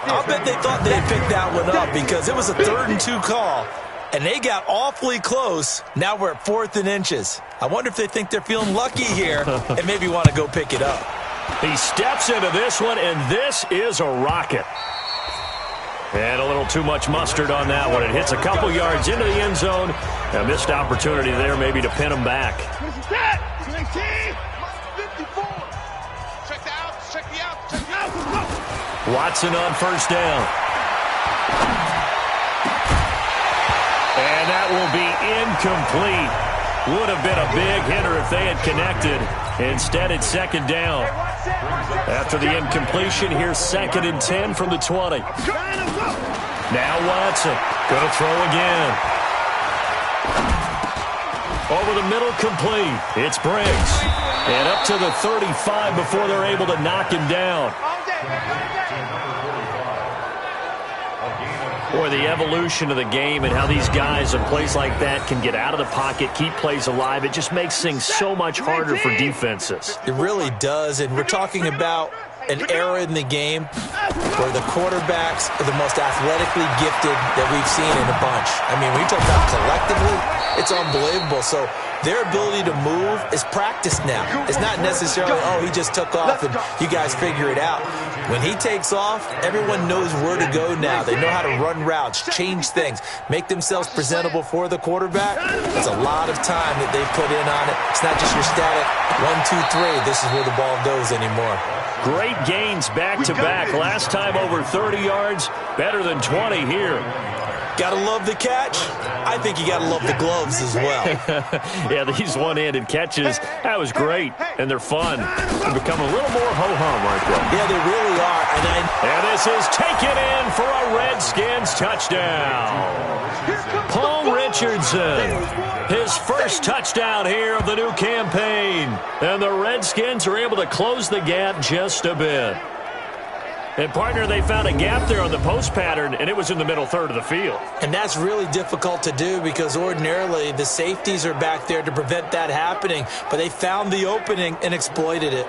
I'll bet they thought they'd pick that one up because it was a 3rd and 2 call, and they got awfully close. Now we're at 4th and inches. I wonder if they think they're feeling lucky here and maybe want to go pick it up. He steps into this one, and this is a rocket. And a little too much mustard on that one. It hits a couple yards into the end zone. A missed opportunity there maybe to pin him back. Watson on first down. And that will be incomplete. Would have been a big hitter if they had connected. Instead, it's 2nd down. After the incompletion, here's 2nd and 10 from the 20. Now Watson. Going to throw again. Over the middle, complete. It's Briggs. And up to the 35 before they're able to knock him down. Boy, the evolution of the game and how these guys in plays like that can get out of the pocket, keep plays alive, it just makes things so much harder for defenses. It really does, and we're talking about an era in the game where the quarterbacks are the most athletically gifted that we've seen in a bunch. I mean, when you talk about collectively, it's unbelievable. So their ability to move is practiced now. It's not necessarily, oh, he just took off and you guys figure it out. When he takes off, everyone knows where to go now. They know how to run routes, change things, make themselves presentable for the quarterback. That's a lot of time that they put in on it. It's not just your static 1, 2, 3. This is where the ball goes anymore. Great gains back-to-back. Last time over 30 yards, better than 20 here. Gotta love the catch. I think you gotta love the gloves as well. Yeah, these one-handed catches, that was great, and they're fun. They become a little more ho-hum right there. Yeah, they really are. And this is taken in for a Redskins touchdown. Paul Richardson, his first touchdown here of the new campaign. And the Redskins are able to close the gap just a bit. And, partner, they found a gap there on the post pattern, and it was in the middle third of the field. And that's really difficult to do because ordinarily the safeties are back there to prevent that happening. But they found the opening and exploited it.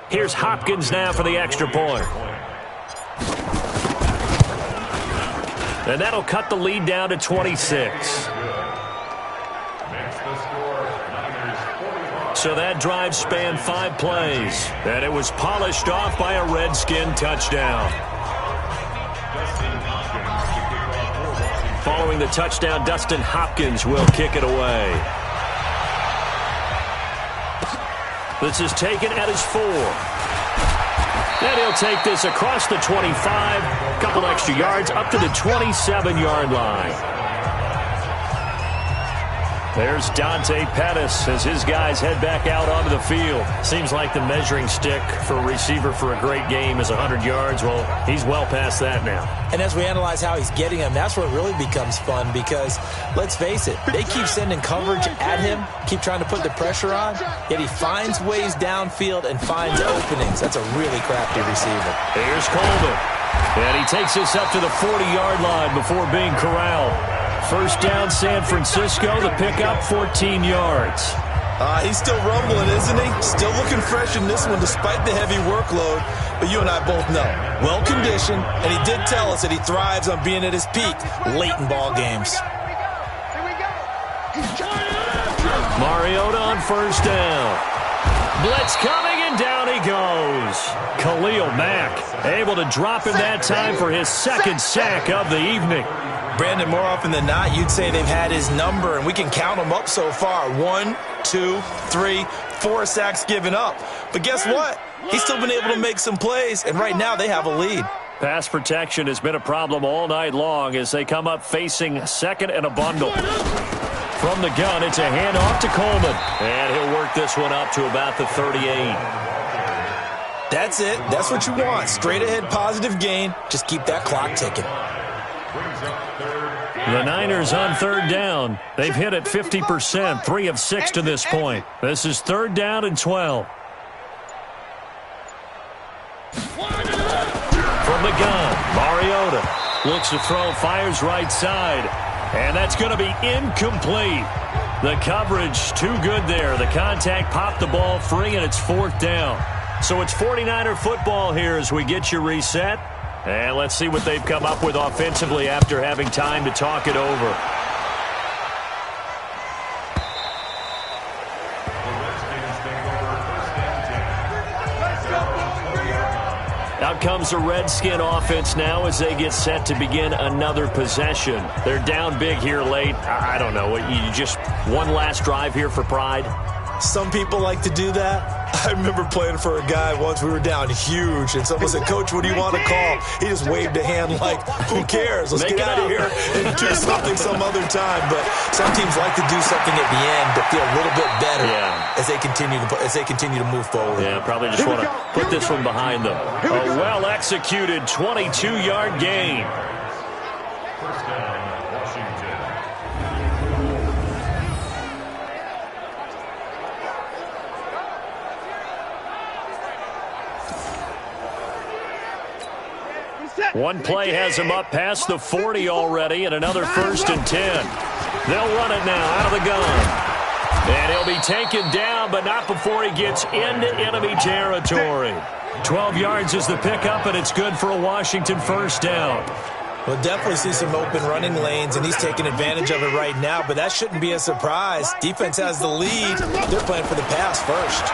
Here's Hopkins now for the extra point. And that'll cut the lead down to 26. So that drive spanned 5 plays, and it was polished off by a Redskin touchdown. Following the touchdown, Dustin Hopkins will kick it away. This is taken at his 4. And he'll take this across the 25, a couple extra yards, up to the 27-yard line. There's Dante Pettis as his guys head back out onto the field. Seems like the measuring stick for a receiver for a great game is 100 yards. Well, he's well past that now. And as we analyze how he's getting them, that's where it really becomes fun because, let's face it, they keep sending coverage at him, keep trying to put the pressure on, yet he finds ways downfield and finds openings. That's a really crafty receiver. Here's Coleman. And he takes this up to the 40-yard line before being corralled. First down, San Francisco. The pickup, 14 yards. He's still rumbling, isn't he? Still looking fresh in this one despite the heavy workload. But you and I both know, well-conditioned, and he did tell us that he thrives on being at his peak late in ball games. Mariota on first down. Blitz coming, and down he goes. Khalil Mack able to drop him that time for his second sack of the evening. Brandon, more often than not, you'd say they've had his number, and we can count them up so far. 1, 2, 3, 4 sacks given up. But guess what? He's still been able to make some plays, and right now they have a lead. Pass protection has been a problem all night long as they come up facing second and a bundle. From the gun, it's a handoff to Coleman. And he'll work this one up to about the 38. That's it. That's what you want. Straight ahead positive gain. Just keep that clock ticking. The Niners on third down. They've hit it 50%, 3 of 6 to this point. This is 3rd down and 12. From the gun, Mariota looks to throw, fires right side. And that's going to be incomplete. The coverage too good there. The contact popped the ball free, and it's 4th down. So it's 49er football here as we get you reset. And let's see what they've come up with offensively after having time to talk it over. Out comes the Redskin offense now as they get set to begin another possession. They're down big here late. I don't know. You just one last drive here for pride? Some people like to do that. I remember playing for a guy once. We were down huge, and someone said, "Coach, what do you want to call?" He just waved a hand like, "Who cares? Let's get out of here and do something some other time." But some teams like to do something at the end to feel a little bit better as they continue to move forward. Yeah, probably just want to put this one behind them. A well-executed 22-yard gain. First down, Washington. One play has him up past the 40 already, and another 1st and 10. They'll run it now out of the gun. And he'll be taken down, but not before he gets into enemy territory. 12 yards is the pickup, and it's good for a Washington 1st down. We'll definitely see some open running lanes, and he's taking advantage of it right now, but that shouldn't be a surprise. Defense has the lead. They're playing for the pass first.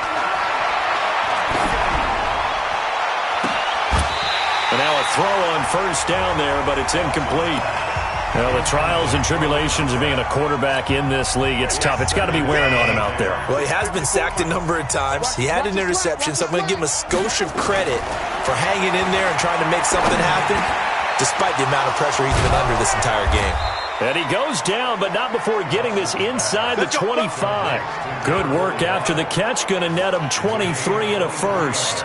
And now a throw on 1st down there, but it's incomplete. Well, the trials and tribulations of being a quarterback in this league, it's tough. It's got to be wearing on him out there. Well, he has been sacked a number of times. He had an interception, so I'm going to give him a skosh of credit for hanging in there and trying to make something happen, despite the amount of pressure he's been under this entire game. And he goes down, but not before getting this inside the 25. Good work after the catch, going to net him 23 and a 1st.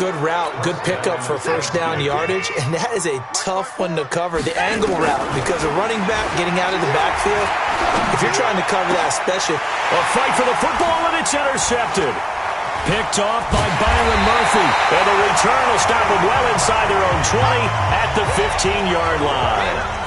Good route, good pickup for 1st down yardage, and that is a tough one to cover, the angle route, because a running back getting out of the backfield, if you're trying to cover that, especially. A fight for the football, and it's intercepted. Picked off by Byron Murphy, and the return will stop them well inside their own 20 at the 15-yard line.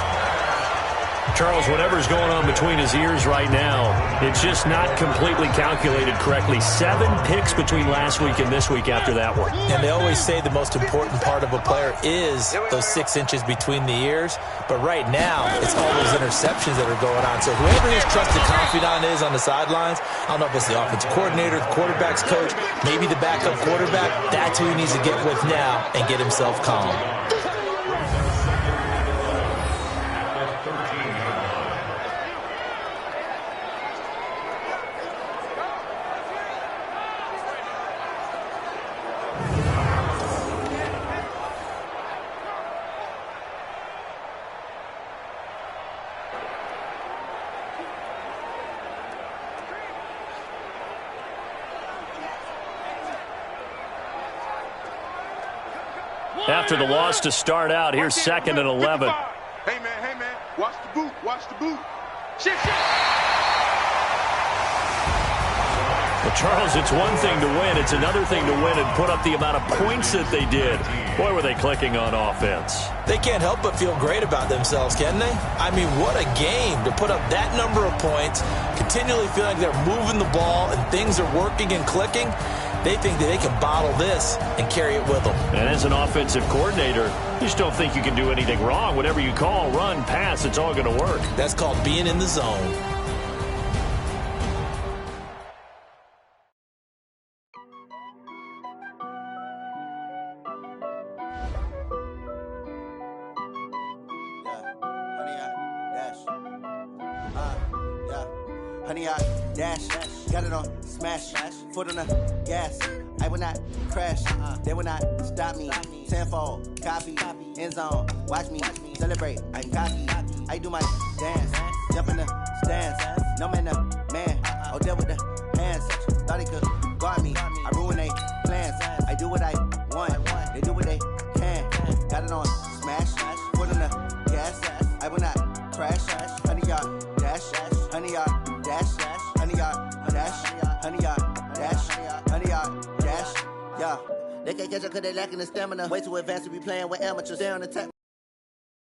Charles, whatever's going on between his ears right now, it's just not completely calculated correctly. 7 picks between last week and this week after that one. And they always say the most important part of a player is those 6 inches between the ears. But right now, it's all those interceptions that are going on. So whoever his trusted confidant is on the sidelines, I don't know if it's the offensive coordinator, the quarterback's coach, maybe the backup quarterback, that's who he needs to get with now and get himself calm. After the loss to start out, here's 2nd and 11. Hey, man, watch the boot, watch the boot. Shit. Well, Charles, it's one thing to win. It's another thing to win and put up the amount of points that they did. Boy, were they clicking on offense. They can't help but feel great about themselves, can they? I mean, what a game to put up that number of points, continually feeling like they're moving the ball and things are working and clicking. They think that they can bottle this and carry it with them. And as an offensive coordinator, you just don't think you can do anything wrong. Whatever you call, run, pass, it's all going to work. That's called being in the zone. Honey, I dash, got it on smash, foot on the gas. I will not crash, they will not stop me. Tenfold, copy, end zone, watch me celebrate. I'm cocky, I do my dance, jump in the stands. No man, man, oh, deal with the hands. Thought he could guard me, I ruin they plans. I do what I want, they do what they can. Got it on smash, foot on the gas. I will not crash, honey, y'all dash, honey, y'all dash, honey, y'all dash, honey, y'all dash, honey, y'all dash, yeah. They can't catch up cause they lacking the stamina. Way too advanced to be playing with amateurs. Stay on the tap.